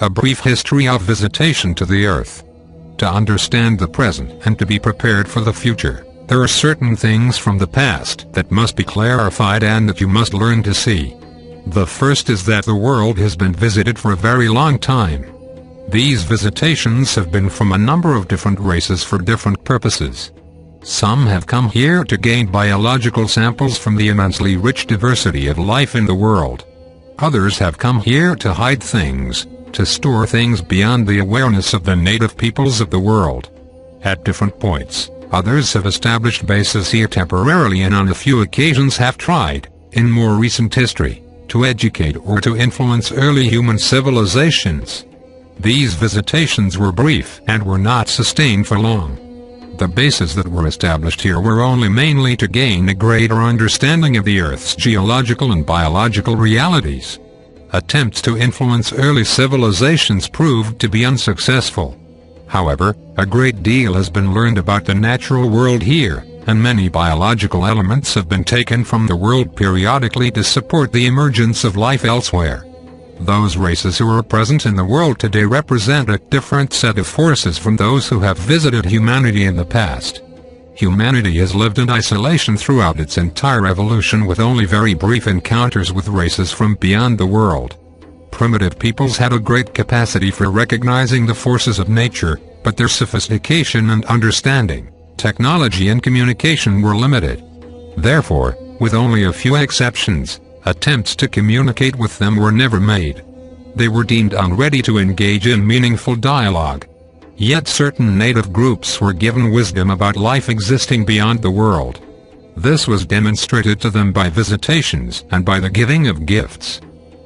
A brief history of visitation to the Earth. To understand the present and to be prepared for the future, there are certain things from the past that must be clarified and that you must learn to see. The first is that the world has been visited for a very long time. These visitations have been from a number of different races for different purposes. Some have come here to gain biological samples from the immensely rich diversity of life in the world. Others have come here to hide things, to store things beyond the awareness of the native peoples of the world. At different points, others have established bases here temporarily and on a few occasions have tried, in more recent history, to educate or to influence early human civilizations. These visitations were brief and were not sustained for long. The bases that were established here were only mainly to gain a greater understanding of the Earth's geological and biological realities. Attempts to influence early civilizations proved to be unsuccessful. However, a great deal has been learned about the natural world here, and many biological elements have been taken from the world periodically to support the emergence of life elsewhere. Those races who are present in the world today represent a different set of forces from those who have visited humanity in the past. Humanity has lived in isolation throughout its entire evolution with only very brief encounters with races from beyond the world. Primitive peoples had a great capacity for recognizing the forces of nature, but their sophistication and understanding, technology and communication were limited. Therefore, with only a few exceptions, attempts to communicate with them were never made. They were deemed unready to engage in meaningful dialogue. Yet certain native groups were given wisdom about life existing beyond the world. This was demonstrated to them by visitations and by the giving of gifts.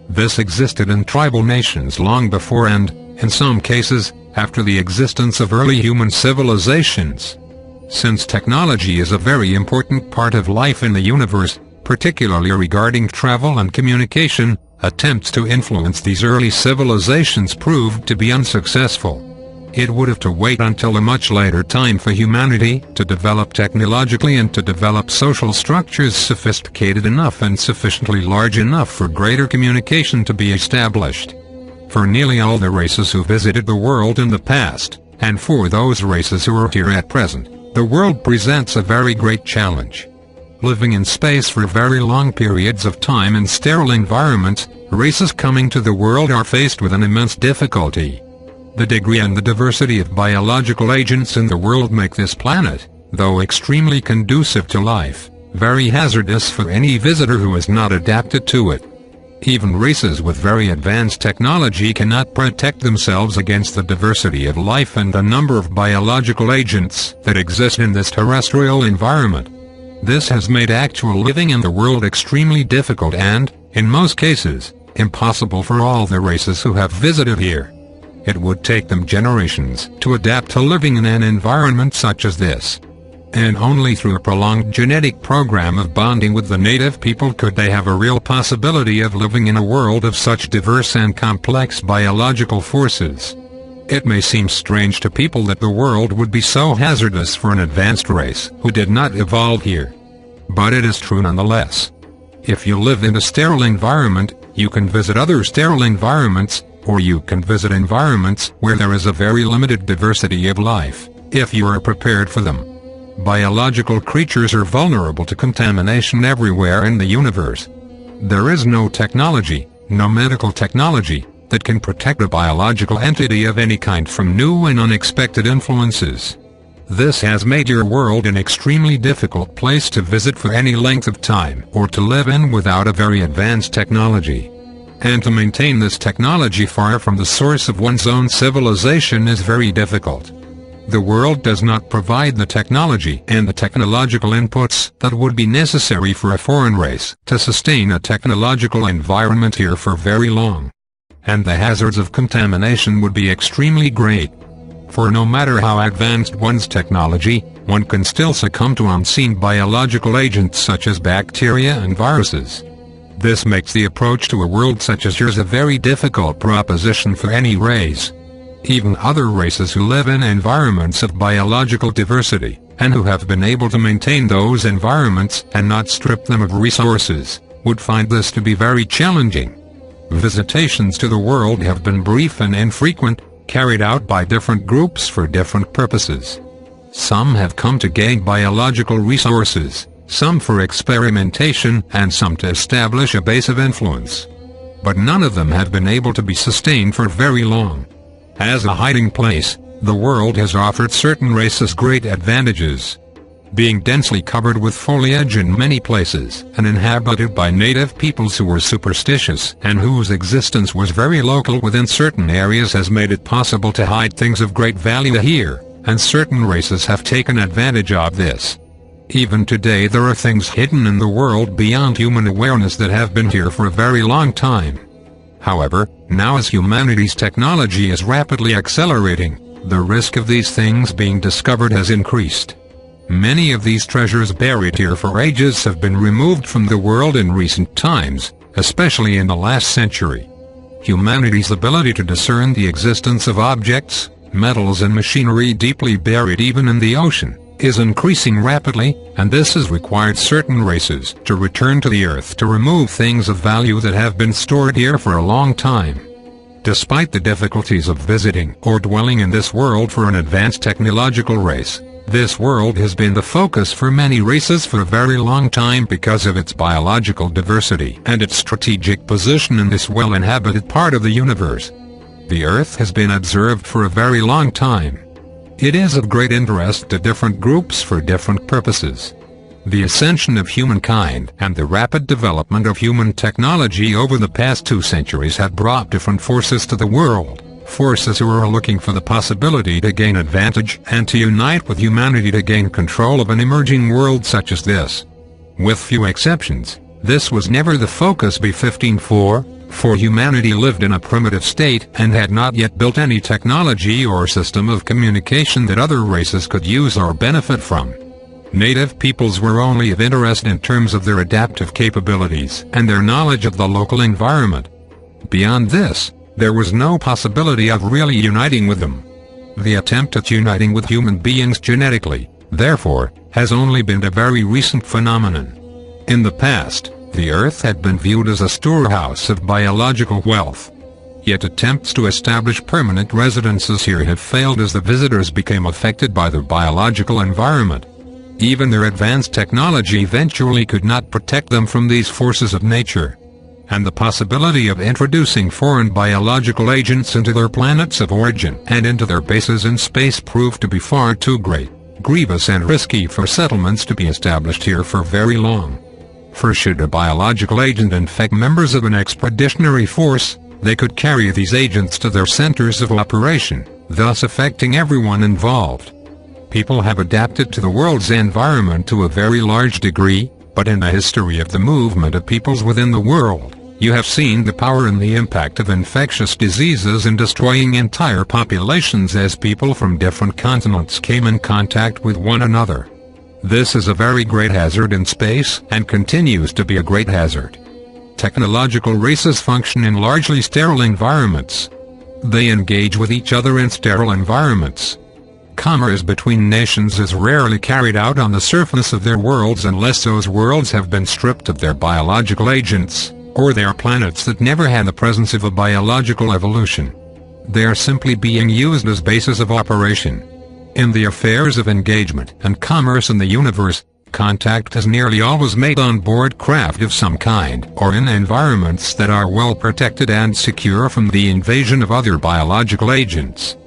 This existed in tribal nations long before and, in some cases, after the existence of early human civilizations. Since technology is a very important part of life in the universe, particularly regarding travel and communication, attempts to influence these early civilizations proved to be unsuccessful. It would have to wait until a much later time for humanity to develop technologically and to develop social structures sophisticated enough and sufficiently large enough for greater communication to be established. For nearly all the races who visited the world in the past, and for those races who are here at present, the world presents a very great challenge. Living in space for very long periods of time in sterile environments, races coming to the world are faced with an immense difficulty. The degree and the diversity of biological agents in the world make this planet, though extremely conducive to life, very hazardous for any visitor who is not adapted to it. Even races with very advanced technology cannot protect themselves against the diversity of life and the number of biological agents that exist in this terrestrial environment. This has made actual living in the world extremely difficult and, in most cases, impossible for all the races who have visited here. It would take them generations to adapt to living in an environment such as this. And only through a prolonged genetic program of bonding with the native people could they have a real possibility of living in a world of such diverse and complex biological forces. It may seem strange to people that the world would be so hazardous for an advanced race who did not evolve here. But it is true nonetheless. If you live in a sterile environment, you can visit other sterile environments, or you can visit environments where there is a very limited diversity of life, if you are prepared for them. Biological creatures are vulnerable to contamination everywhere in the universe. There is no technology, no medical technology, that can protect a biological entity of any kind from new and unexpected influences. This has made your world an extremely difficult place to visit for any length of time or to live in without a very advanced technology. And to maintain this technology far from the source of one's own civilization is very difficult. The world does not provide the technology and the technological inputs that would be necessary for a foreign race to sustain a technological environment here for very long. And the hazards of contamination would be extremely great. For no matter how advanced one's technology, one can still succumb to unseen biological agents such as bacteria and viruses. This makes the approach to a world such as yours a very difficult proposition for any race. Even other races who live in environments of biological diversity, and who have been able to maintain those environments and not strip them of resources, would find this to be very challenging. Visitations to the world have been brief and infrequent, carried out by different groups for different purposes. Some have come to gain biological resources, some for experimentation, and some to establish a base of influence. But none of them have been able to be sustained for very long. As a hiding place, the world has offered certain races great advantages. Being densely covered with foliage in many places, and inhabited by native peoples who were superstitious and whose existence was very local within certain areas, has made it possible to hide things of great value here, and certain races have taken advantage of this. Even today there are things hidden in the world beyond human awareness that have been here for a very long time. However, now as humanity's technology is rapidly accelerating, the risk of these things being discovered has increased. Many of these treasures buried here for ages have been removed from the world in recent times, especially in the last century. Humanity's ability to discern the existence of objects, metals and machinery deeply buried even in the ocean, is increasing rapidly, and this has required certain races to return to the Earth to remove things of value that have been stored here for a long time. Despite the difficulties of visiting or dwelling in this world for an advanced technological race, this world has been the focus for many races for a very long time because of its biological diversity and its strategic position in this well-inhabited part of the universe. The Earth has been observed for a very long time. It is of great interest to different groups for different purposes. The ascension of humankind and the rapid development of human technology over the past 2 centuries have brought different forces to the world. Forces who are looking for the possibility to gain advantage and to unite with humanity to gain control of an emerging world such as this. With few exceptions, this was never the focus B-15 for humanity lived in a primitive state and had not yet built any technology or system of communication that other races could use or benefit from. Native peoples were only of interest in terms of their adaptive capabilities and their knowledge of the local environment. Beyond this, there was no possibility of really uniting with them. The attempt at uniting with human beings genetically, therefore, has only been a very recent phenomenon. In the past, the Earth had been viewed as a storehouse of biological wealth. Yet attempts to establish permanent residences here have failed as the visitors became affected by their biological environment. Even their advanced technology eventually could not protect them from these forces of nature. And the possibility of introducing foreign biological agents into their planets of origin and into their bases in space proved to be far too great, grievous and risky for settlements to be established here for very long. For should a biological agent infect members of an expeditionary force, they could carry these agents to their centers of operation, thus affecting everyone involved. People have adapted to the world's environment to a very large degree, but in the history of the movement of peoples within the world, you have seen the power and the impact of infectious diseases in destroying entire populations as people from different continents came in contact with one another. This is a very great hazard in space and continues to be a great hazard. Technological races function in largely sterile environments. They engage with each other in sterile environments. Commerce between nations is rarely carried out on the surface of their worlds unless those worlds have been stripped of their biological agents, or they are planets that never had the presence of a biological evolution. They are simply being used as bases of operation. In the affairs of engagement and commerce in the universe, contact is nearly always made on board craft of some kind or in environments that are well protected and secure from the invasion of other biological agents.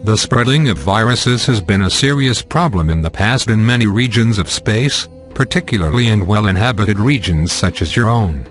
The spreading of viruses has been a serious problem in the past in many regions of space, particularly in well-inhabited regions such as your own.